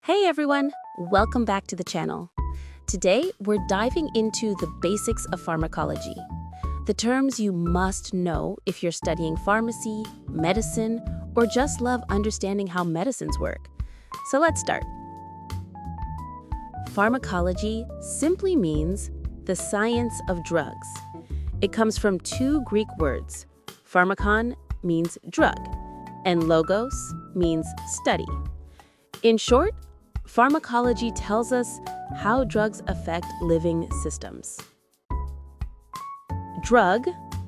Hey everyone, welcome back to the channel. Today, we're diving into the basics of pharmacology, the terms you must know if you're studying pharmacy, medicine, or just love understanding how medicines work. So let's start. Pharmacology simply means the science of drugs. It comes from two Greek words. Pharmakon means drug, and logos means study. In short, pharmacology tells us how drugs affect living systems. Drug,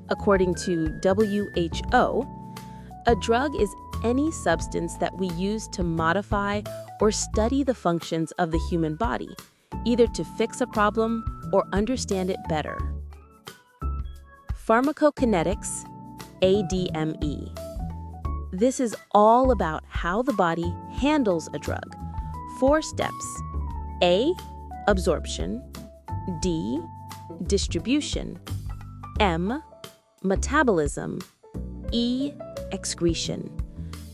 according to WHO, a drug is any substance that we use to modify or study the functions of the human body, either to fix a problem or understand it better. Pharmacokinetics, ADME. This is all about how the body handles a drug. 4 steps. A, absorption. D, distribution. M, metabolism. E, excretion.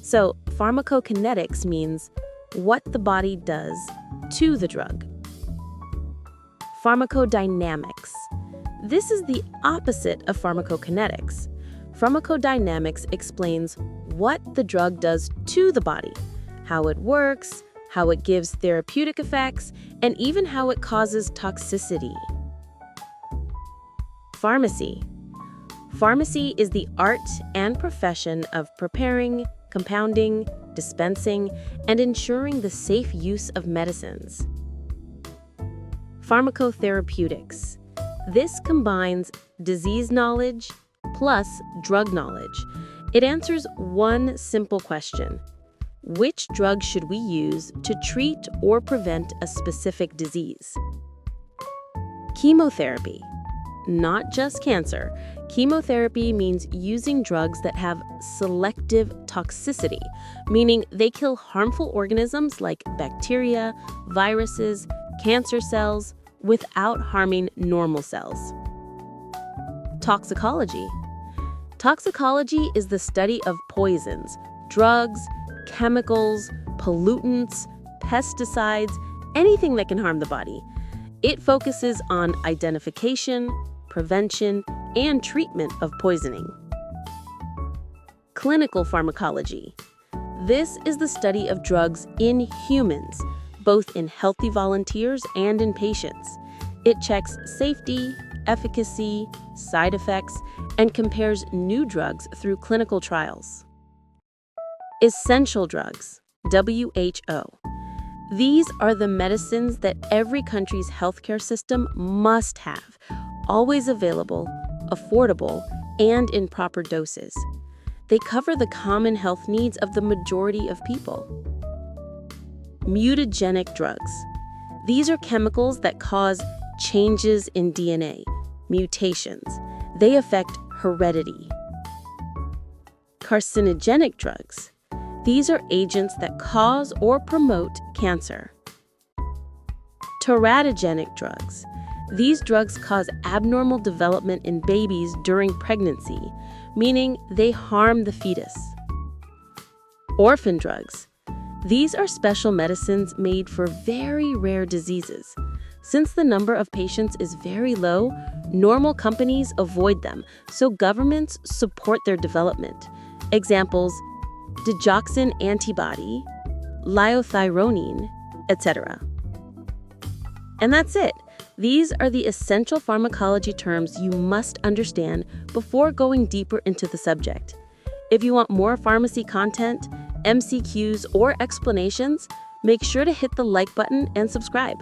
So, pharmacokinetics means what the body does to the drug. Pharmacodynamics. This is the opposite of pharmacokinetics. Pharmacodynamics explains what the drug does to the body, how it works, how it gives therapeutic effects, and even how it causes toxicity. Pharmacy. Pharmacy is the art and profession of preparing, compounding, dispensing, and ensuring the safe use of medicines. Pharmacotherapeutics. This combines disease knowledge plus drug knowledge. It answers one simple question. Which drug should we use to treat or prevent a specific disease? Chemotherapy. Not just cancer. Chemotherapy means using drugs that have selective toxicity, meaning they kill harmful organisms like bacteria, viruses, cancer cells, without harming normal cells. Toxicology. Toxicology is the study of poisons, drugs, chemicals, pollutants, pesticides, anything that can harm the body. It focuses on identification, prevention, and treatment of poisoning. Clinical pharmacology. This is the study of drugs in humans, both in healthy volunteers and in patients. It checks safety, efficacy, side effects, and compares new drugs through clinical trials. Essential drugs, WHO. These are the medicines that every country's healthcare system must have, always available, affordable, and in proper doses. They cover the common health needs of the majority of people. Mutagenic drugs. These are chemicals that cause changes in DNA, mutations. They affect heredity. Carcinogenic drugs. These are agents that cause or promote cancer. Teratogenic drugs. These drugs cause abnormal development in babies during pregnancy, meaning they harm the fetus. Orphan drugs. These are special medicines made for very rare diseases. Since the number of patients is very low, normal companies avoid them, so governments support their development. Examples: digoxin antibody, liothyronine, etc. And that's it. These are the essential pharmacology terms you must understand before going deeper into the subject. If you want more pharmacy content, MCQs, or explanations, make sure to hit the like button and subscribe.